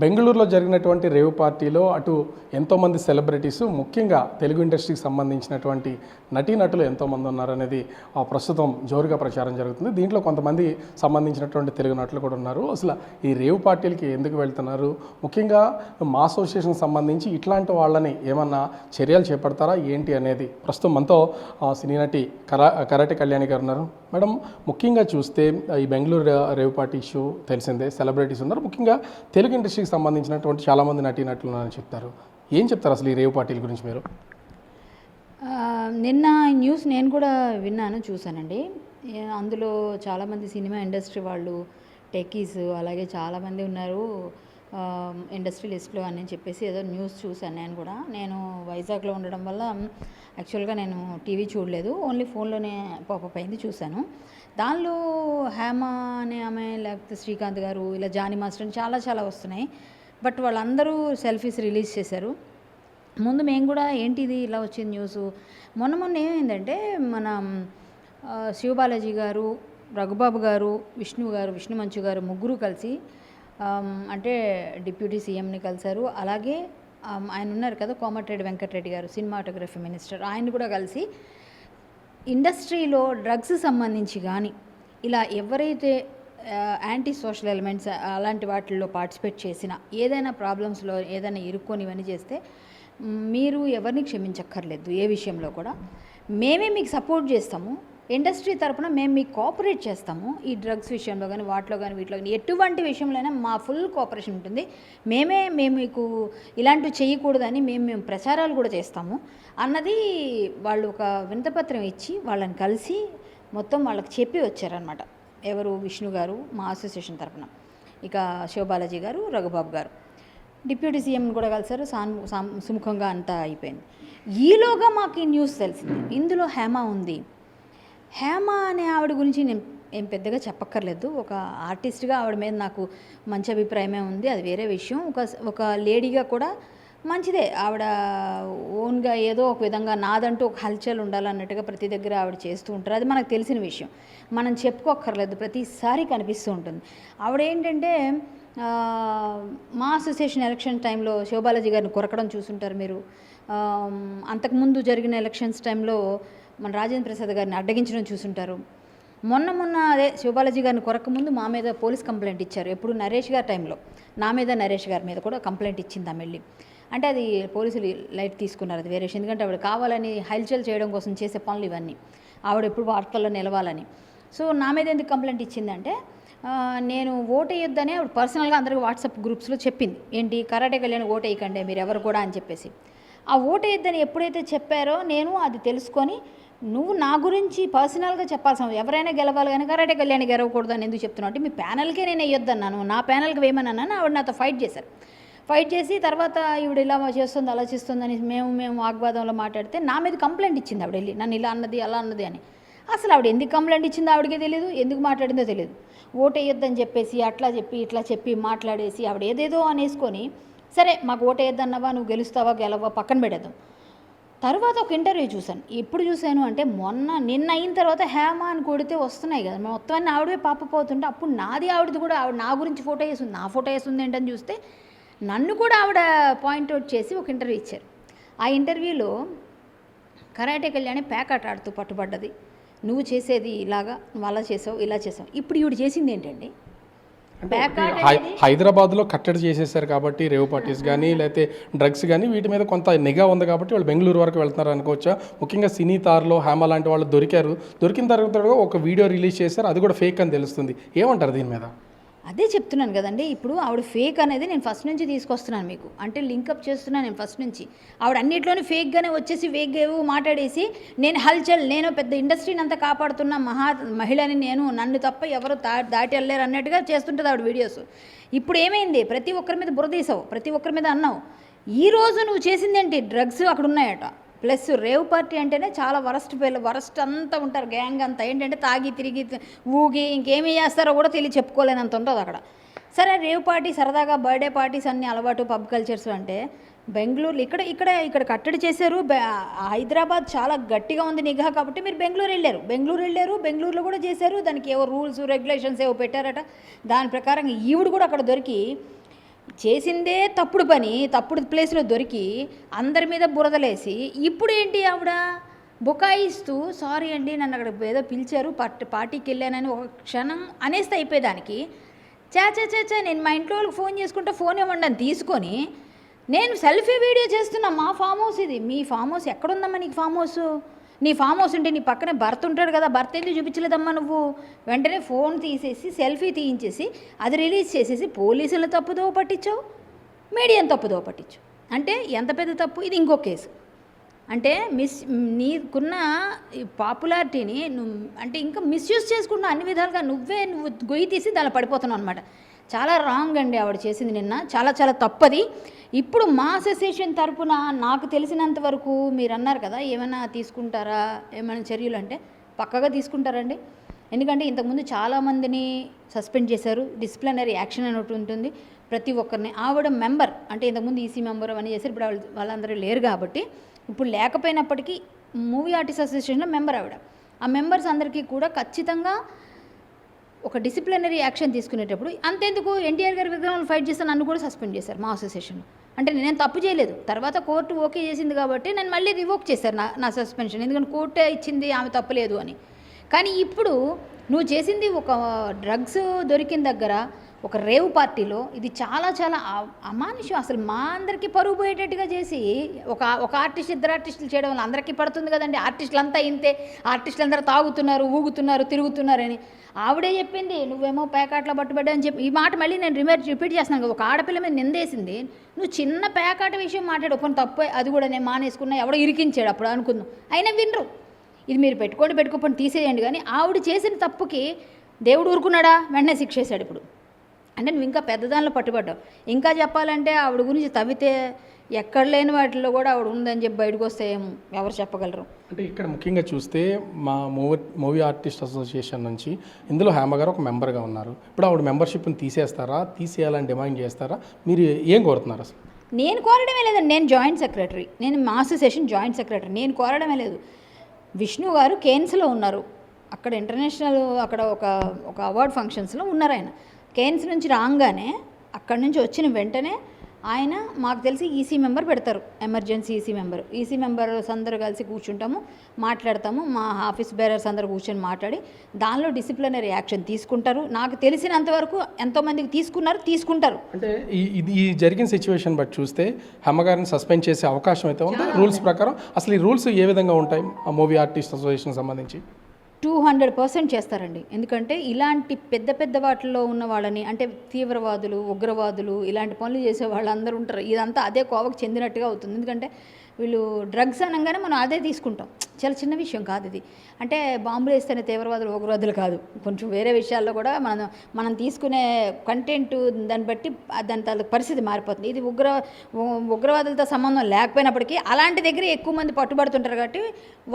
బెంగళూరులో జరిగినటువంటి రేవ్ పార్టీలో అటు ఎంతోమంది సెలబ్రిటీస్, ముఖ్యంగా తెలుగు ఇండస్ట్రీకి సంబంధించినటువంటి నటీనటులు ఎంతోమంది ఉన్నారనేది ప్రస్తుతం జోరుగా ప్రచారం జరుగుతుంది. దీంట్లో కొంతమంది సంబంధించినటువంటి తెలుగు నటులు కూడా ఉన్నారు. అసలు ఈ రేవ్ పార్టీలకి ఎందుకు వెళ్తున్నారు, ముఖ్యంగా మా అసోసియేషన్ సంబంధించి ఇట్లాంటి వాళ్ళని ఏమన్నా చర్యలు చేపడతారా ఏంటి అనేది ప్రస్తుతం మనతో సినీ నటి కరాటే కళ్యాణి గారు ఉన్నారు. మేడం, ముఖ్యంగా చూస్తే ఈ బెంగళూరు రేవ్ పార్టీ ఇష్యూ తెలిసిందే, సెలబ్రిటీస్ ఉన్నారు, ముఖ్యంగా తెలుగు ఇండస్ట్రీకి సంబంధించినటువంటి చాలామంది నటీనటులు ఉన్నారని చెప్తారు. ఏం చెప్తారు అసలు ఈ రేవ్ పార్టీల గురించి మీరు? నిన్న న్యూస్ నేను కూడా విన్నాను, చూశానండి. అందులో చాలామంది సినిమా ఇండస్ట్రీ వాళ్ళు, టెకీస్, అలాగే చాలామంది ఉన్నారు ఇండస్ట్రీ లిస్ట్లో అని చెప్పేసి ఏదో న్యూస్ చూశాను. నేను వైజాగ్లో ఉండడం వల్ల యాక్చువల్గా నేను టీవీ చూడలేదు, ఓన్లీ ఫోన్లోనే పాపప్ అయింది చూశాను. దానిలో హేమ అనే ఆమె, లేకపోతే శ్రీకాంత్ గారు, ఇలా జానీ మాస్టర్ అని చాలా వస్తున్నాయి. బట్ వాళ్ళందరూ సెల్ఫీస్ రిలీజ్ చేశారు. ముందు మేము కూడా ఏంటిది ఇలా వచ్చింది న్యూస్. మొన్న ఏమైందంటే మన శివబాలాజీ గారు, రఘుబాబు గారు, విష్ణు మంచు గారు ముగ్గురు కలిసి అంటే డిప్యూటీ సీఎంని కలిశారు. అలాగే ఆయన ఉన్నారు కదా కోమటిరెడ్డి వెంకటరెడ్డి గారు, సినిమాటోగ్రఫీ మినిస్టర్, ఆయన కూడా కలిసి ఇండస్ట్రీలో డ్రగ్స్ సంబంధించి కానీ ఇలా ఎవరైతే యాంటీ సోషల్ ఎలిమెంట్స్ అలాంటి వాటిల్లో పార్టిసిపేట్ చేసినా, ఏదైనా ప్రాబ్లమ్స్లో ఏదైనా ఇరుక్కొని ఇవన్నీ చేస్తే మీరు ఎవరిని క్షమించక్కర్లేదు. ఏ విషయంలో కూడా మేమే మీకు సపోర్ట్ చేస్తాము, ఇండస్ట్రీ తరపున మేము మీకు కోఆపరేట్ చేస్తాము. ఈ డ్రగ్స్ విషయంలో కానీ వాటిలో కానీ వీటిలో కానీ ఎటువంటి విషయంలోనైనా మా ఫుల్ కోఆపరేషన్ ఉంటుంది. మేము మీకు ఇలాంటివి చేయకూడదని మేము ప్రచారాలు కూడా చేస్తాము అన్నది వాళ్ళు ఒక వినతిపత్రం ఇచ్చి వాళ్ళని కలిసి మొత్తం వాళ్ళకి చెప్పి వచ్చారనమాట. ఎవరు? విష్ణు గారు మా అసోసియేషన్ తరపున, ఇక శివబాలాజీ గారు, రఘుబాబు గారు, డిప్యూటీ సీఎం కూడా కలిసారు. సుముఖంగా అంతా అయిపోయింది. ఈలోగా మాకు ఈ న్యూస్ తెలిసింది, ఇందులో హేమ ఉంది. హేమ అనే ఆవిడ గురించి నేను ఏం పెద్దగా చెప్పక్కర్లేదు. ఒక ఆర్టిస్ట్గా ఆవిడ మీద నాకు మంచి అభిప్రాయమే ఉంది, అది వేరే విషయం. ఒక లేడీగా కూడా మంచిదే. ఆవిడ ఓన్గా ఏదో ఒక విధంగా నాదంటూ ఒక హల్చల్ ఉండాలన్నట్టుగా ప్రతి దగ్గర ఆవిడ చేస్తూ ఉంటారు. అది మనకు తెలిసిన విషయం, మనం చెప్పుకోక్కర్లేదు, ప్రతిసారి కనిపిస్తూ ఉంటుంది. ఆవిడ ఏంటంటే మా అసోసియేషన్ ఎలక్షన్ టైంలో శివబాలాజీ గారిని కొరకడం చూసుంటారు మీరు. అంతకుముందు జరిగిన ఎలక్షన్స్ టైంలో మన రాజేంద్ర ప్రసాద్ గారిని అడ్డగించడం చూసుంటారు. మొన్న అదే శివబాలాజీ గారిని కొరకముందు మా మీద పోలీస్ కంప్లైంట్ ఇచ్చారు. ఎప్పుడు నరేష్ గారి టైంలో నా మీద, నరేష్ గారి మీద కూడా కంప్లైంట్ ఇచ్చింది ఆమె వెళ్ళి. అంటే అది పోలీసులు లైట్ తీసుకున్నారు, అది వేరే విషయం. ఎందుకంటే ఆవిడ కావాలని హల్చల్ చేయడం కోసం చేసే పనులు ఇవన్నీ, ఆవిడ ఎప్పుడు వార్తల్లో నిలవాలని. సో నా మీద ఎందుకు కంప్లైంట్ ఇచ్చిందంటే నేను ఓటు వేయొద్దని ఆవిడ పర్సనల్గా అందరికీ వాట్సాప్ గ్రూప్స్లో చెప్పింది. ఏంటి, కరాటే కళ్యాణ్ ఓటు వేయకండి మీరు ఎవరు కూడా అని చెప్పేసి. ఆ ఓటు వేయొద్దని ఎప్పుడైతే చెప్పారో నేను అది తెలుసుకొని, నువ్వు నా గురించి పర్సనల్గా చెప్పాల్సిన, ఎవరైనా గెలవాలి కానీ కరాటే కళ్యాణ్ గెలవకూడదు అని ఎందుకు చెప్తున్నావు అంటే, మీ ప్యానల్కే నేను వేయొద్దన్నాను, నా ప్యానల్కి వేయమన్నాను. ఆవిడ నాతో ఫైట్ చేశారు. ఫైట్ చేసి తర్వాత ఈవిడ ఇలా చేస్తుంది అలా చేస్తుందని మేము వాగ్వాదంలో మాట్లాడితే నా మీద కంప్లైంట్ ఇచ్చింది ఆవిడ వెళ్ళి, నన్ను ఇలా అన్నది అలా అన్నది అని. అసలు ఆవిడ ఎందుకు కంప్లైంట్ ఇచ్చిందో ఆవిడకే తెలియదు, ఎందుకు మాట్లాడిందో తెలియదు. ఓటు వేయొద్దని చెప్పేసి అట్లా చెప్పి ఇట్లా చెప్పి మాట్లాడేసి ఆవిడ ఏదేదో అనేసుకొని, సరే మాకు ఓటు వేయొద్దన్నావా, నువ్వు గెలుస్తావా గెలవా పక్కన పెడదాం. తర్వాత ఒక ఇంటర్వ్యూ చూశాను. ఎప్పుడు చూశాను అంటే నిన్న అయిన తర్వాత హేమ అని కొడితే వస్తున్నాయి కదా మొత్తం అన్నీ ఆవిడే పాపపోతుంటే, అప్పుడు నాది ఆవిడది కూడా, ఆవిడ నా గురించి ఫోటో వేస్తుంది, నా ఫోటో వేస్తుంది ఏంటని చూస్తే నన్ను కూడా ఆవిడ పాయింట్అవుట్ చేసి ఒక ఇంటర్వ్యూ ఇచ్చారు. ఆ ఇంటర్వ్యూలో కరాటే కళ్యాణి ప్యాకాట్ ఆడుతూ పట్టుబడ్డది, నువ్వు చేసేది ఇలాగా, నువ్వు అలా చేసావు ఇలా చేసావు. ఇప్పుడు ఈవిడ చేసింది ఏంటండి, హైదరాబాద్లో కట్టడి చేసేసారు కాబట్టి రేవ్ పార్టీస్ కానీ లేకపోతే డ్రగ్స్ కానీ వీటి మీద కొంత నిఘా ఉంది కాబట్టి వాళ్ళు బెంగళూరు వరకు వెళ్తున్నారు అనుకోవచ్చా? ముఖ్యంగా సినీ తారలో హేమ లాంటి వాళ్ళు దొరికిన తర్వాత ఒక వీడియో రిలీజ్ చేశారు, అది కూడా ఫేక్ అని తెలుస్తుంది. ఏమంటారు దీని మీద? అదే చెప్తున్నాను కదండి, ఇప్పుడు ఆవిడ ఫేక్ అనేది నేను ఫస్ట్ నుంచి తీసుకొస్తున్నాను మీకు, అంటే లింకప్ చేస్తున్నాను నేను ఫస్ట్ నుంచి. ఆవిడ అన్నింటిలోనే ఫేక్గానే వచ్చేసి ఫేక్గా మాట్లాడేసి, నేను హల్చల్, నేను పెద్ద ఇండస్ట్రీని అంతా కాపాడుతున్న మహిళని, నన్ను తప్ప ఎవరు దాటి వెళ్ళలేరు అన్నట్టుగా చేస్తుంటుంది ఆవిడ వీడియోస్. ఇప్పుడు ఏమైంది, ప్రతి ఒక్కరి మీద బురదీసావు, ప్రతి ఒక్కరి మీద అన్నావు. ఈరోజు నువ్వు చేసిందేంటి, డ్రగ్స్ అక్కడ ఉన్నాయట. ప్లస్ రేవ్ పార్టీ అంటేనే చాలా వరస్ట్ అంతా ఉంటారు, గ్యాంగ్ అంతా ఏంటంటే తాగి తిరిగి ఊగి ఇంకేమీ చేస్తారో కూడా చెప్పుకోలేనంత ఉంటుంది అక్కడ. సరే రేవ్ పార్టీ సరదాగా బర్త్డే పార్టీస్ అన్నీ అలవాటు, పబ్ కల్చర్స్ అంటే బెంగళూరు ఇక్కడ కట్టడి చేశారు. హైదరాబాద్ చాలా గట్టిగా ఉంది నిఘా కాబట్టి మీరు బెంగళూరు వెళ్ళారు, బెంగళూరులో కూడా చేశారు. దానికి ఏవో రూల్స్ రెగ్యులేషన్స్ ఏవో పెట్టారట. దాని ప్రకారం ఈవిడ కూడా అక్కడ దొరికి చేసిందే తప్పుడు పని తప్పుడు ప్లేస్లో దొరికి అందరి మీద బురదలేసి ఇప్పుడు ఏంటి ఆవిడ బుకాయిస్తూ సారీ అండి నన్ను అక్కడ ఏదో పిలిచారు పార్టీకి వెళ్ళానని ఒక క్షణం అనేస్తే అయిపోయేదానికి చా నేను మా ఇంట్లో వాళ్ళకి ఫోన్ చేసుకుంటే ఫోన్ ఇవ్వండి అని తీసుకొని నేను సెల్ఫీ వీడియో చేస్తున్నా మా ఫామ్ హౌస్ ఇది. మీ ఫామ్ హౌస్ ఎక్కడుందమ్మా నీకు ఫామ్ హౌస్? నీ ఫామ్ హౌస్ ఉంటే నీ పక్కనే భర్త ఉంటాడు కదా, భర్త ఎందుకు చూపించలేదమ్మా నువ్వు? వెంటనే ఫోన్ తీసేసి సెల్ఫీ తీయించేసి అది రిలీజ్ చేసేసి పోలీసులను తప్పుదోవ పట్టించావు, మీడియాని తప్పుదోవ పట్టించావు. అంటే ఎంత పెద్ద తప్పు ఇది. ఇంకో కేసు అంటే నీకున్న పాపులారిటీని నువ్వు అంటే ఇంకా మిస్యూజ్ చేసుకుంటున్నావు అన్ని విధాలుగా. నువ్వు గొయ్యి తీసి దానిలో పడిపోతున్నావు అనమాట. చాలా రాంగ్ అండి ఆవిడ చేసింది నిన్న, చాలా చాలా తప్పది. ఇప్పుడు మా అసోసియేషన్ తరపున నాకు తెలిసినంత వరకు మీరు అన్నారు కదా ఏమైనా తీసుకుంటారా ఏమైనా చర్యలు అంటే పక్కగా తీసుకుంటారండి. ఎందుకంటే ఇంతకుముందు చాలామందిని సస్పెండ్ చేశారు, డిసిప్లినరీ యాక్షన్ అని ఒకటి ఉంటుంది ప్రతి ఒక్కరిని. ఆవిడ మెంబర్ అంటే ఇంతకుముందు ఈసీ మెంబర్ అవన్నీ చేశారు, ఇప్పుడు వాళ్ళందరూ లేరు కాబట్టి ఇప్పుడు లేకపోయినప్పటికీ మూవీ ఆర్టిస్ట్ అసోసియేషన్లో మెంబర్ ఆవిడ. ఆ మెంబర్స్ అందరికీ కూడా ఖచ్చితంగా ఒక డిసిప్లినరీ యాక్షన్ తీసుకునేటప్పుడు అంతెందుకు ఎన్టీఆర్ గారి విగ్రహాలు ఫైట్ చేస్తే నన్ను కూడా సస్పెండ్ చేశారు మా అసోసియేషన్. అంటే నేను తప్పు చేయలేదు, తర్వాత కోర్టు ఓకే చేసింది కాబట్టి నేను మళ్ళీ రివోక్ చేశారు నా సస్పెన్షన్, ఎందుకంటే కోర్టే ఇచ్చింది ఆమె తప్పలేదు అని. కానీ ఇప్పుడు నువ్వు చేసింది ఒక డ్రగ్స్ దొరికిన దగ్గర ఒక రేవ్ పార్టీలో ఇది చాలా చాలా అమానుషం. అసలు మా అందరికీ పరుగు పోయేటట్టుగా చేసి ఒక ఆర్టిస్ట్ ఇద్దరు ఆర్టిస్టులు చేయడం వల్ల అందరికీ పడుతుంది కదండి. ఆర్టిస్టులు అంతా ఇంతే, ఆర్టిస్టులు అందరూ తాగుతున్నారు ఊగుతున్నారు తిరుగుతున్నారని ఆవిడే చెప్పింది. నువ్వేమో పేకాట్లో పట్టుబడ్డా అని చెప్పి ఈ మాట మళ్ళీ నేను రిపీట్ చేస్తున్నాను కదా. ఒక ఆడపిల్ల మీద నిందేసింది, నువ్వు చిన్న పేకాట విషయం మాట్లాడు కొన్ని తప్పే, అది కూడా నేను మానేసుకున్నా ఎవడో ఇరికించాడు అప్పుడు అనుకుందాం, అయినా వినరు. ఇది మీరు పెట్టుకోకపోతే తీసేయండి. కానీ ఆవిడ చేసిన తప్పుకి దేవుడు ఊరుకున్నాడా? వెంటనే శిక్ష చేశాడు. ఇప్పుడు అంటే నువ్వు ఇంకా పెద్దదానిలో పట్టుబడ్డావు. ఇంకా చెప్పాలంటే ఆవిడ గురించి తవ్వితే ఎక్కడ లేని వాటిల్లో కూడా ఆవిడ ఉందని చెప్పి బయటకు వస్తే ఎవరు చెప్పగలరు? అంటే ఇక్కడ ముఖ్యంగా చూస్తే మా మూవీ ఆర్టిస్ట్ అసోసియేషన్ నుంచి ఇందులో హేమ గారు ఒక మెంబర్గా ఉన్నారు. ఇప్పుడు ఆవిడ మెంబర్షిప్ని తీసేస్తారా, తీసేయాలని డిమాండ్ చేస్తారా? మీరు ఏం కోరుతున్నారు అసలు? నేను కోరడమే లేదండి, నేను జాయింట్ సెక్రటరీ, నేను మా అసోసియేషన్ జాయింట్ సెక్రటరీ, నేను కోరడమే లేదు. విష్ణు గారు కేన్స్లో ఉన్నారు, అక్కడ ఇంటర్నేషనల్ అక్కడ ఒక అవార్డ్ ఫంక్షన్స్లో ఉన్నారు. ఆయన కేన్స్ నుంచి రాగానే అక్కడి నుంచి వచ్చిన వెంటనే ఆయన మాకు తెలిసి ఈసీ మెంబర్ పెడతారు, ఎమర్జెన్సీ ఈసీ మెంబర్స్ అందరూ కలిసి కూర్చుంటాము, మాట్లాడతాము. మా ఆఫీస్ బేరర్స్ అందరూ కూర్చొని మాట్లాడి దానిలో డిసిప్లినరీ యాక్షన్ తీసుకుంటారు. నాకు తెలిసినంతవరకు ఎంతోమందికి తీసుకుంటారు. అంటే ఈ జరిగిన సిచ్యువేషన్ బట్టి చూస్తే హమ్మగారిని సస్పెండ్ చేసే అవకాశం అయితే ఉంది రూల్స్ ప్రకారం. అసలు ఈ రూల్స్ ఏ విధంగా ఉంటాయి ఆ మూవీ ఆర్టిస్ట్ అసోసియేషన్ సంబంధించి? 200% చేస్తారండి. ఎందుకంటే ఇలాంటి పెద్ద వాటిల్లో ఉన్న వాళ్ళని అంటే తీవ్రవాదులు, ఉగ్రవాదులు, ఇలాంటి పనులు చేసే వాళ్ళందరూ ఉంటారు. ఇదంతా అదే కోవకు చెందినట్టుగా అవుతుంది. ఎందుకంటే వీళ్ళు డ్రగ్స్ అనగానే మనం అదే తీసుకుంటాం. చాలా చిన్న విషయం కాదు ఇది. అంటే బాంబులు వేస్తేనే తీవ్రవాదులు ఉగ్రవాదులు కాదు, కొంచెం వేరే విషయాల్లో కూడా మనం తీసుకునే కంటెంట్ దాన్ని బట్టి దాని పరిస్థితి మారిపోతుంది. ఇది ఉగ్రవాదులతో సంబంధం లేకపోయినప్పటికీ అలాంటి దగ్గర ఎక్కువ మంది పట్టుబడుతుంటారు కాబట్టి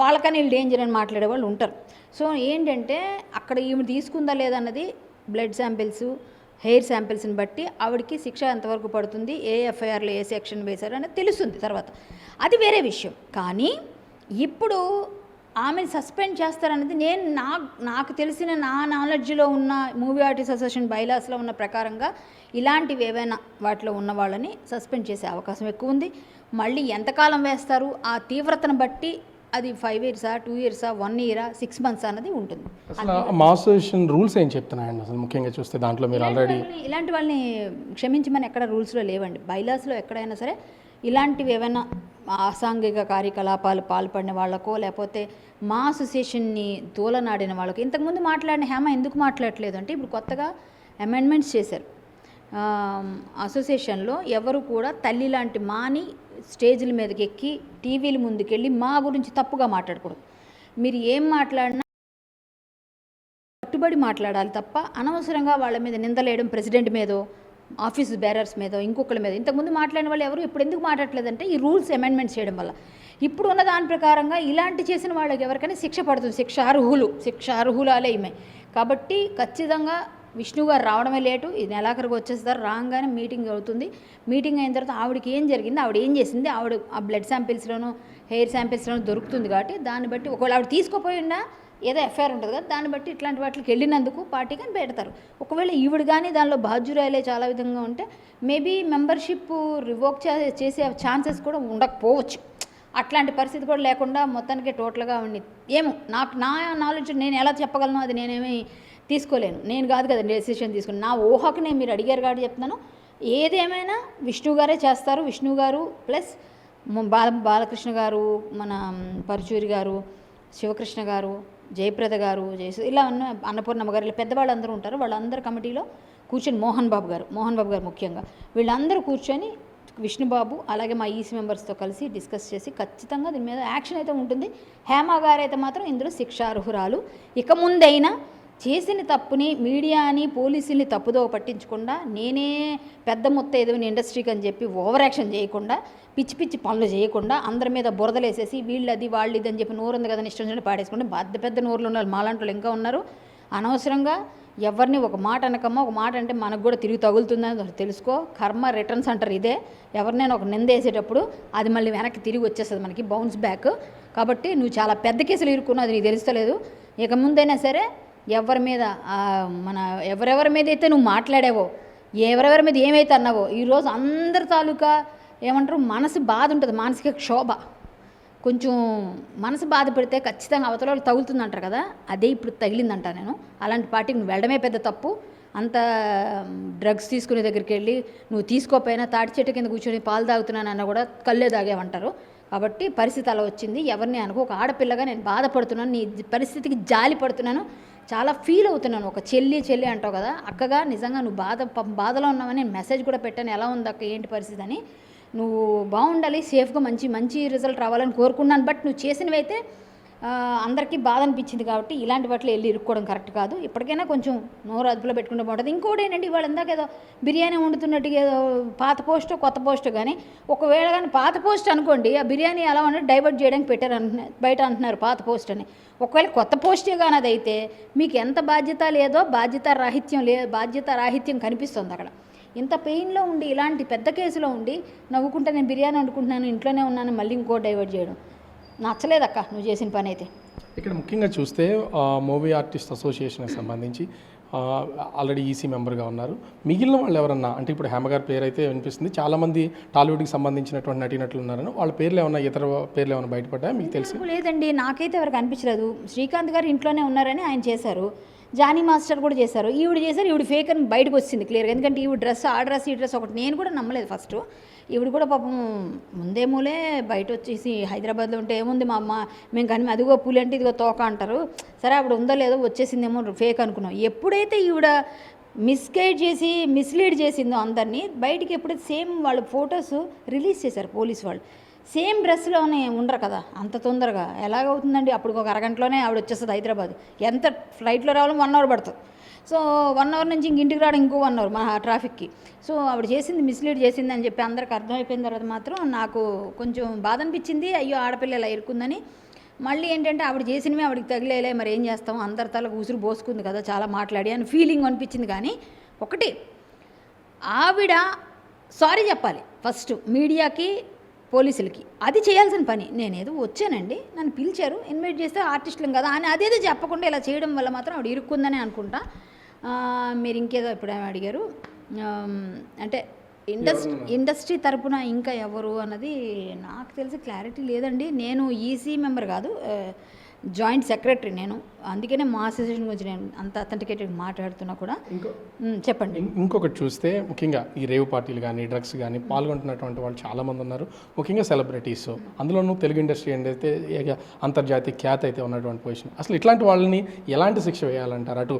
వాళ్ళకని వీళ్ళు డేంజర్ అని మాట్లాడే వాళ్ళు ఉంటారు. సో ఏంటంటే అక్కడ ఈమె తీసుకుందా లేదన్నది బ్లడ్ శాంపిల్స్, హెయిర్ శాంపిల్స్ని బట్టి ఆవిడకి శిక్ష ఎంతవరకు పడుతుంది, ఏ ఎఫ్ఐఆర్లో ఏ సెక్షన్ వేశారు అనేది తెలుస్తుంది తర్వాత, అది వేరే విషయం. కానీ ఇప్పుడు ఆమెను సస్పెండ్ చేస్తారనేది నాకు తెలిసిన నా నాలెడ్జ్లో ఉన్న మూవీ ఆర్టిస్ట్ అసోసియేషన్ బైలాస్లో ఉన్న ప్రకారంగా ఇలాంటివి ఏవైనా వాటిలో ఉన్న వాళ్ళని సస్పెండ్ చేసే అవకాశం ఎక్కువ ఉంది. మళ్ళీ ఎంతకాలం వేస్తారు ఆ తీవ్రతను బట్టి అది 5 years, 2 years, 1 year, 6 months అన్నది ఉంటుంది. అసలు మా అసోసియేషన్ రూల్స్ ఏం చెప్తున్నాయండి అసలు ముఖ్యంగా చూస్తే? దాంట్లో మీరు ఆల్రెడీ ఇలాంటి వాళ్ళని క్షమించమని ఎక్కడ రూల్స్లో లేవండి. బైలాస్లో ఎక్కడైనా సరే ఇలాంటివి ఏమైనా అసాంఘిక కార్యకలాపాలు పాల్పడిన వాళ్ళకో లేకపోతే మా అసోసియేషన్ని తోలనాడిన వాళ్ళకో, ఇంతకుముందు మాట్లాడిన హేమ ఎందుకు మాట్లాడలేదు అంటే ఇప్పుడు కొత్తగా అమెండ్మెంట్స్ చేశారు. అసోసియేషన్లో ఎవరు కూడా తల్లి లాంటి మాని స్టేజ్ల మీదకి ఎక్కి టీవీల ముందుకెళ్ళి మా గురించి తప్పుగా మాట్లాడకూడదు. మీరు ఏం మాట్లాడినా కట్టుబడి మాట్లాడాలి తప్ప అనవసరంగా వాళ్ళ మీద నిందలేయడం, ప్రెసిడెంట్ మీదో ఆఫీస్ బేరర్స్ మీదో ఇంకొకరి మీద. ఇంతకుముందు మాట్లాడిన వాళ్ళు ఎవరు ఇప్పుడు ఎందుకు మాట్లాడలేదంటే ఈ రూల్స్ అమెండ్మెంట్స్ చేయడం వల్ల. ఇప్పుడు ఉన్న దాని ప్రకారంగా ఇలాంటి చేసిన వాళ్ళకి ఎవరికైనా శిక్ష పడుతుంది, శిక్ష అర్హులాలే ఈమె. కాబట్టి ఖచ్చితంగా విష్ణు గారు రావడమే లేటు, ఈ నెలాఖరికి వచ్చేస్తారు. రాగానే మీటింగ్ అవుతుంది. మీటింగ్ అయిన తర్వాత ఆవిడకి ఏం జరిగింది, ఆవిడ ఏం చేసింది, ఆవిడ ఆ బ్లడ్ శాంపిల్స్లోనూ హెయిర్ శాంపిల్స్లోనూ దొరుకుతుంది కాబట్టి దాన్ని బట్టి ఒకవేళ ఆవిడ తీసుకోపోయినా ఏదో ఎఫ్ఐఆర్ ఉంటుంది కదా, దాన్ని బట్టి ఇట్లాంటి వాటికి వెళ్ళినందుకు పార్టీ కానీ పెడతారు. ఒకవేళ ఈవిడ కానీ దానిలో బాధ్యురాలే చాలా విధంగా ఉంటే మేబీ మెంబర్షిప్ రివోక్ చేసే ఛాన్సెస్ కూడా ఉండకపోవచ్చు. అట్లాంటి పరిస్థితి కూడా లేకుండా మొత్తానికి టోటల్గా ఉండి ఏమో నా నాలెడ్జ్ నేను ఎలా చెప్పగలను, అది నేనేమీ తీసుకోలేను. నేను కాదు కదా డెసిషన్ తీసుకుని, నా ఊహకు నేను మీరు అడిగారు కాబట్టి చెప్తున్నాను. ఏదేమైనా విష్ణు గారే చేస్తారు. విష్ణు గారు ప్లస్ బాలకృష్ణ గారు, మన పరుచూరి గారు, శివకృష్ణ గారు, జయప్రద గారు, ఇలా ఉన్న అన్నపూర్ణమ్మ గారు, ఇలా పెద్దవాళ్ళందరూ ఉంటారు. వాళ్ళందరూ కమిటీలో కూర్చొని మోహన్ బాబు గారు ముఖ్యంగా వీళ్ళందరూ కూర్చొని విష్ణుబాబు అలాగే మా ఈసీ మెంబర్స్తో కలిసి డిస్కస్ చేసి ఖచ్చితంగా దీని మీద యాక్షన్ అయితే ఉంటుంది. హేమ గారు అయితే మాత్రం ఇందులో శిక్షార్హురాలు. ఇక ముందైనా చేసిన తప్పుని మీడియాని పోలీసుల్ని తప్పుదో పట్టించకుండా నేనే పెద్ద మొత్తం ఏదైనా ఇండస్ట్రీకి అని చెప్పి ఓవర్ యాక్షన్ చేయకుండా పిచ్చి పిచ్చి పనులు చేయకుండా అందరి మీద బురదలేసేసి వీళ్ళది వాళ్ళు ఇది అని చెప్పి నోరు ఉంది కదా ఇష్టం చూడండి పాడేసుకుంటే పెద్ద నోరులు ఉన్నారు. మాలాంటి వాళ్ళు ఇంకా ఉన్నారు. అనవసరంగా ఎవరిని ఒక మాట అనకమ్మా, ఒక మాట అంటే మనకు కూడా తిరిగి తగులుతుందని తెలుసుకో. కర్మ రిటర్న్స్ అంటారు ఇదే. ఎవరినైనా ఒక నింద వేసేటప్పుడు అది మళ్ళీ వెనక్కి తిరిగి వచ్చేస్తుంది మనకి, బౌన్స్ బ్యాక్. కాబట్టి నువ్వు చాలా పెద్ద కేసులు ఇరుక్కున్నావు, అది నీకు తెలుస్తలేదు. ఇక ముందైనా సరే ఎవరి మీద ఎవరెవరి మీద అయితే నువ్వు మాట్లాడావో, ఎవరెవరి మీద ఏమైతే అన్నావో, ఈరోజు అందరి తాలూకా ఏమంటారు మనసు బాధ ఉంటుంది, మానసిక క్షోభ. కొంచెం మనసు బాధ పెడితే ఖచ్చితంగా అవతల వాళ్ళు తగులుతుందంటారు కదా, అదే ఇప్పుడు తగిలిందంట. నేను అలాంటి పార్టీకి నువ్వు వెళ్ళడమే పెద్ద తప్పు. అంత డ్రగ్స్ తీసుకునే దగ్గరికి వెళ్ళి నువ్వు తీసుకోపోయినా తాటి చెట్టు కింద కూర్చొని పాలు తాగుతున్నానన్నా కూడా కళ్ళే తాగేవంటారు. కాబట్టి పరిస్థితి అలా వచ్చింది. ఎవరిని అనుకో, ఒక ఆడపిల్లగా నేను బాధపడుతున్నాను, నీ పరిస్థితికి జాలి పడుతున్నాను, చాలా ఫీల్ అవుతున్నాను. ఒక చెల్లి అంటావు కదా, అక్కగా నిజంగా నువ్వు బాధలో ఉన్నావని నేను మెసేజ్ కూడా పెట్టాను, ఎలా ఉంది అక్క ఏంటి పరిస్థితి అని. నువ్వు బాగుండాలి, సేఫ్గా మంచి రిజల్ట్ రావాలని కోరుకున్నాను. బట్ నువ్వు చేసినవి అయితే అందరికీ బాధ అనిపించింది. కాబట్టి ఇలాంటి వాటిలో వెళ్ళి ఇరుక్కోవడం కరెక్ట్ కాదు. ఇప్పటికైనా కొంచెం నోరు అదుపులో పెట్టుకుంటే బాగుంటుంది. ఇంకోటి ఏంటంటే ఇవాళ ఇందాక ఏదో బిర్యానీ వండుతున్నట్టుగా ఏదో పాత పోస్టో కొత్త పోస్టో కానీ, ఒకవేళ కానీ పాత పోస్ట్ అనుకోండి, ఆ బిర్యానీ ఎలా ఉన్నట్టు డైవర్ట్ చేయడానికి పెట్టారు బయట అంటున్నారు పాత పోస్ట్ అని. ఒకవేళ కొత్త పోస్టే కానీ అదైతే మీకు ఎంత బాధ్యత లేదో బాధ్యత రాహిత్యం కనిపిస్తుంది అక్కడ. ఇంత పెయిన్లో ఉండి ఇలాంటి పెద్ద కేసులో ఉండి నవ్వుకుంటే నేను బిర్యానీ వండుకుంటున్నాను, ఇంట్లోనే ఉన్నాను, మళ్ళీ ఇంకో డైవర్ట్ చేయడం నచ్చలేదక్క నువ్వు చేసిన పని అయితే. ఇక్కడ ముఖ్యంగా చూస్తే మూవీ ఆర్టిస్ట్ అసోసియేషన్కి సంబంధించి ఆల్రెడీ ఈసీ మెంబర్గా ఉన్నారు. మిగిలిన వాళ్ళు ఎవరన్నా అంటే ఇప్పుడు హేమ గారి పేరు అయితే వినిపిస్తుంది, చాలామంది టాలీవుడ్కి సంబంధించినటువంటి నటీనటులు ఉన్నారని, వాళ్ళ పేర్లు ఏమన్నా ఇతర పేర్లు ఏమైనా బయటపడ్డా మీకు తెలిసి? లేదండి, నాకైతే ఎవరికి అనిపించలేదు. శ్రీకాంత్ గారు ఇంట్లోనే ఉన్నారని ఆయన చేశారు, జానీ మాస్టర్ కూడా చేశారు, ఈవిడ ఫేక్ అని బయటకు వచ్చింది క్లియర్గా. ఎందుకంటే ఈవిడ డ్రెస్ ఈ డ్రెస్ ఒకటి నేను కూడా నమ్మలేదు ఫస్ట్. ఈవిడ కూడా పాపం ముందేమోలే బయట వచ్చేసి హైదరాబాద్లో ఉంటే ఏముంది మా అమ్మ మేము కానీ అదిగో పులి అంటే ఇదిగో తోక అంటారు, సరే ఆవిడ ఉందో లేదో వచ్చేసిందేమో ఫేక్ అనుకున్నాం. ఎప్పుడైతే ఈవిడ మిస్లీడ్ చేసిందో అందరినీ, బయటికి ఎప్పుడైతే సేమ్ వాళ్ళ ఫొటోస్ రిలీజ్ చేశారు పోలీసు వాళ్ళు, సేమ్ డ్రెస్లోనే ఉండరు కదా అంత తొందరగా ఎలాగవుతుందండి. అప్పుడు ఒక అరగంటలోనే ఆవిడ వచ్చేస్తుంది హైదరాబాద్. ఎంత ఫ్లైట్లో రావాలో 1 అవర్ పడుతుంది. సో 1 అవర్ నుంచి ఇంటికి రావడం ఇంకో 1 అవర్ మా ట్రాఫిక్కి. సో ఆవిడ మిస్లీడ్ చేసింది అని చెప్పి అందరికి అర్థమైపోయిన తర్వాత మాత్రం నాకు కొంచెం బాధ అనిపించింది. అయ్యో ఆడపిల్ల ఇలా ఇరుక్కుందని. మళ్ళీ ఏంటంటే ఆవిడ చేసినవి ఆవిడకి తగిలేలే, మరి ఏం చేస్తాం, అందరి తలకు ఉసురు పోసుకుంది కదా చాలా మాట్లాడి అని ఫీలింగ్ అనిపించింది. కానీ ఒకటి ఆవిడ సారీ చెప్పాలి ఫస్ట్ మీడియాకి పోలీసులకి, అది చేయాల్సిన పని. నేనేదో వచ్చానండి, నన్ను పిలిచారు, ఇన్వైట్ చేస్తే ఆర్టిస్టులం కదా అని అదేదో చెప్పకుండా ఇలా చేయడం వల్ల మాత్రం ఆవిడ ఇరుక్కుందని అనుకుంటా. మీరు ఇంకేదో ఇప్పుడు ఏమి అడిగారు అంటే ఇండస్ట్రీ తరపున ఇంకా ఎవరు అన్నది నాకు తెలిసి క్లారిటీ లేదండి. నేను ఈసీ మెంబర్ కాదు, జాయింట్ సెక్రటరీ నేను, అందుకనే మా అసోసియేషన్ గురించి నేను అంత అథెంటికేటెడ్ మాట్లాడుతున్నా కూడా. చెప్పండి. ఇంకొకటి చూస్తే ముఖ్యంగా ఈ రేవ్ పార్టీలు కానీ డ్రగ్స్ కానీ పాల్గొంటున్నటువంటి వాళ్ళు చాలామంది ఉన్నారు, ముఖ్యంగా సెలబ్రిటీస్. అందులోనూ తెలుగు ఇండస్ట్రీ ఏంటైతే అంతర్జాతీయ ఖ్యాతి అయితే ఉన్నటువంటి పొజిషన్. అసలు ఇట్లాంటి వాళ్ళని ఎలాంటి శిక్ష వేయాలంటారు? అటు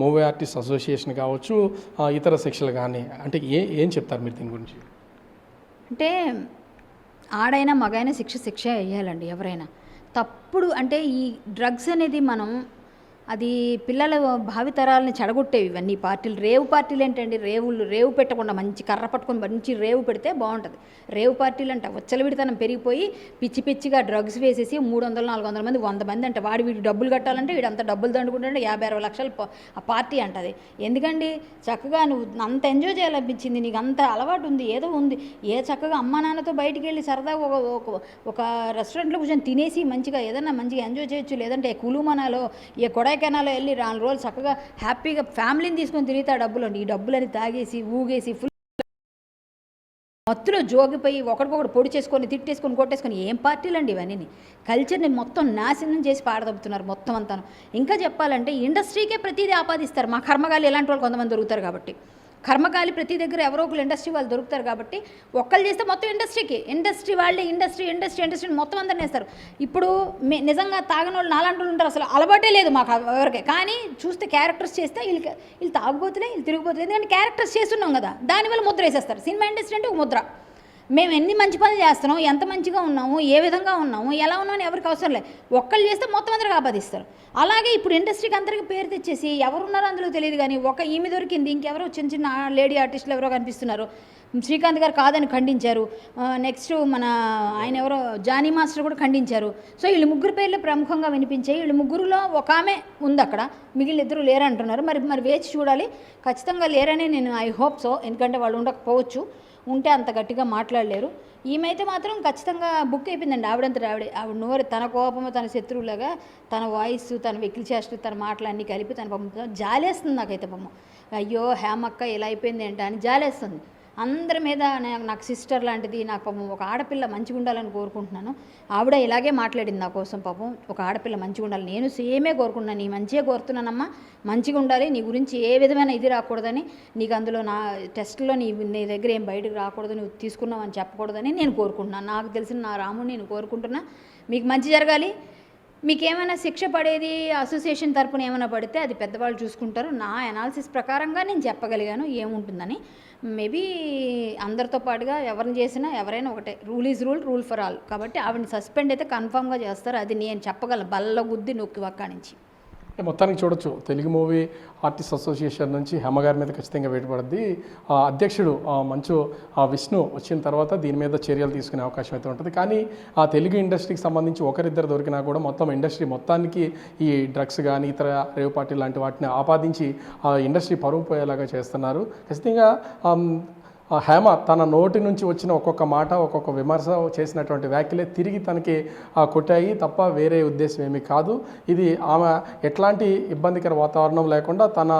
మూవీ ఆర్టిస్ట్ అసోసియేషన్ కావచ్చు, ఇతర శిక్షలు కానీ, అంటే ఏం చెప్తారు మీరు దీని గురించి? అంటే ఆడైనా మగైనా శిక్ష వేయాలండి ఎవరైనా. తప్పుడు అంటే ఈ డ్రగ్స్ అనేది మనం అది పిల్లల భావితరాలని చెడగొట్టేవి ఇవన్నీ పార్టీలు. రేవు పార్టీలు ఏంటండి, రేవు పెట్టకుండా మంచి కర్ర పట్టుకొని మంచి రేవు పెడితే బాగుంటుంది. రేవు పార్టీలు అంటే విడతనం పెరిగిపోయి పిచ్చి పిచ్చిగా డ్రగ్స్ వేసేసి 300-400 మంది 100 మంది అంటే వీడి డబ్బులు కట్టాలంటే వీడు అంత డబ్బులు దండుకుంటే 50-60 లక్షలు ఆ పార్టీ అంటది. ఎందుకండి, చక్కగా నువ్వు అంత ఎంజాయ్ చేయాలనిపించింది, నీకు అంత అలవాటు ఉంది, ఏదో ఉంది, చక్కగా అమ్మా నాన్నతో బయటికి వెళ్ళి సరదాగా ఒక రెస్టారెంట్లో కూర్చొని తినేసి మంచిగా ఏదన్నా మంచిగా ఎంజాయ్ చేయొచ్చు. లేదంటే కులుమనాలో కొడైకెనాల్లో వెళ్ళి 4 రోజులు చక్కగా హ్యాపీగా ఫ్యామిలీని తీసుకొని తిరిగితే ఆ డబ్బులు ఈ డబ్బులని తాగేసి ఊగేసి ఫుల్ మత్తులో జోగిపోయి ఒకరికొకరు పొడి చేసుకొని తిట్టేసుకొని కొట్టేసుకొని ఏం పార్టీలు అండి ఇవన్నీ. కల్చర్ని మొత్తం నాశనం చేసి పాడదొబ్బుతున్నారు మొత్తం అంతాను. ఇంకా చెప్పాలంటే ఇండస్ట్రీకే ప్రతిదీ ఆపాదిస్తారు. మా కర్మగాలి ఎలాంటి వాళ్ళు కొంతమంది దొరుకుతారు కాబట్టి, కర్మకాలి ప్రతి దగ్గర ఎవరో ఒకరు ఇండస్ట్రీ వాళ్ళు దొరుకుతారు కాబట్టి ఒక్కళ్ళు చేస్తే మొత్తం ఇండస్ట్రీ వాళ్ళే ఇండస్ట్రీ మొత్తం అందరినీ వేస్తారు. ఇప్పుడు నిజంగా తాగని వాళ్ళు నాలాంటి వాళ్ళు ఉంటారు, అసలు అలవాటే లేదు మాకు ఎవరికి. కానీ చూస్తే క్యారెక్టర్స్ చేస్తే వీళ్ళు తాగుపోతులే, వీళ్ళు తిరిగిపోతులే, ఎందుకంటే క్యారెక్టర్స్ చేస్తున్నాం కదా, దానివల్ల ముద్ర వేసేస్తారు. సినిమా ఇండస్ట్రీ అంటే ఒక ముద్ర. మేము ఎన్ని మంచి పనులు చేస్తున్నాం, ఎంత మంచిగా ఉన్నాము, ఏ విధంగా ఉన్నాము, ఎలా ఉన్నామని ఎవరికి అవసరం లేదు. ఒక్కళ్ళు చేస్తే మొత్తం అందరికి ఆపాదిస్తారు. అలాగే ఇప్పుడు ఇండస్ట్రీకి అందరికీ పేరు తెచ్చేసి ఎవరున్నారో అందులో తెలియదు, కానీ ఈమె దొరికింది, ఇంకెవరో చిన్న లేడీ ఆర్టిస్టులు ఎవరో కనిపిస్తున్నారు. శ్రీకాంత్ గారు కాదని ఖండించారు. నెక్స్ట్ ఆయన ఎవరో జానీ మాస్టర్ కూడా ఖండించారు. సో వీళ్ళు ముగ్గురు పేర్లు ప్రముఖంగా వినిపించాయి. వీళ్ళు ముగ్గురులో ఒక ఆమె ఉంది అక్కడ, మిగిలిన ఇద్దరు లేరంటున్నారు. మరి వేచి చూడాలి. ఖచ్చితంగా లేరని నేను ఐ హోప్ సో, ఎందుకంటే వాళ్ళు ఉండకపోవచ్చు, ఉంటే అంత గట్టిగా మాట్లాడలేరు. ఈమెయితే మాత్రం ఖచ్చితంగా బుక్ అయిపోయిందండి. ఆవిడ నోరు, తన కోపము, తన శత్రువులాగా తన వాయిస్, తన వెకిలి చేష్టలు, తన మాటలన్నీ కలిపి తన పాపం జాలేస్తుంది నాకైతే. పాపం అయ్యో హేమక్క ఇలా అయిపోయింది ఏంటో అని జాలేస్తుంది అందరి మీద. నాకు సిస్టర్ లాంటిది, నాకు పాపం ఒక ఆడపిల్ల మంచిగా ఉండాలని కోరుకుంటున్నాను. ఆవిడ ఇలాగే మాట్లాడింది నా కోసం. పాపం ఒక ఆడపిల్ల మంచిగా ఉండాలి, నేను సేమే కోరుకుంటున్నాను, నీ మంచిగా కోరుతున్నానమ్మా, మంచిగా ఉండాలి, నీ గురించి ఏ విధమైన ఇది రాకూడదని, నీకు అందులో నా టెస్ట్లో నీ దగ్గర ఏం బయటకు రాకూడదు, నువ్వు తీసుకున్నావు అని చెప్పకూడదని నేను కోరుకుంటున్నాను. నాకు తెలిసిన నా రాముని నేను కోరుకుంటున్నా, మీకు మంచి జరగాలి. మీకేమైనా శిక్ష పడేది అసోసియేషన్ తరపున ఏమైనా పడితే అది పెద్దవాళ్ళు చూసుకుంటారు. నా అనాలిసిస్ ప్రకారంగా నేను చెప్పగలిగాను ఏముంటుందని. మేబీ అందరితో పాటుగా ఎవరిని చేసినా ఎవరైనా ఒకటే, rule is rule for all. కాబట్టి ఆవిడని సస్పెండ్ అయితే కన్ఫామ్గా చేస్తారు, అది నేను చెప్పగలను బల్ల గుద్ది నొక్కి ఒక్క నుంచి. మొత్తానికి చూడొచ్చు, తెలుగు మూవీ ఆర్టిస్ట్ అసోసియేషన్ నుంచి హేమ గారి మీద ఖచ్చితంగా వేటుపడుద్ది. అధ్యక్షుడు మంచు విష్ణు వచ్చిన తర్వాత దీని మీద చర్యలు తీసుకునే అవకాశం అయితే ఉంటుంది. కానీ ఆ తెలుగు ఇండస్ట్రీకి సంబంధించి ఒకరిద్దరు దొరికినా కూడా మొత్తం ఇండస్ట్రీ మొత్తానికి ఈ డ్రగ్స్ కానీ ఇతర రేవ్ పార్టీ లాంటి వాటిని ఆపాదించి ఆ ఇండస్ట్రీ పరువు పోయేలాగా చేస్తున్నారు. ఖచ్చితంగా హేమ తన నోటి నుంచి వచ్చిన ఒక్కొక్క మాట, ఒక్కొక్క విమర్శ, చేసినటువంటి వ్యాఖ్యలే తిరిగి తనకి కొట్టాయి తప్ప వేరే ఉద్దేశం ఏమీ కాదు. ఇది ఆమె ఎట్లాంటి ఇబ్బందికర వాతావరణం లేకుండా తన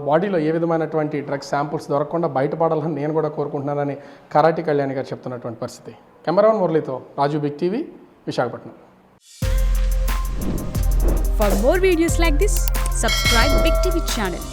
బాడీలో ఏ విధమైనటువంటి డ్రగ్స్ శాంపుల్స్ దొరకకుండా బయటపడాలని నేను కూడా కోరుకుంటున్నానని కరాటి కళ్యాణి గారు చెప్తున్నటువంటి పరిస్థితి. కెమెరామెన్ మురళితో Raju, big TV, Visakhapatnam. For more videos like this, subscribe Big TV channel.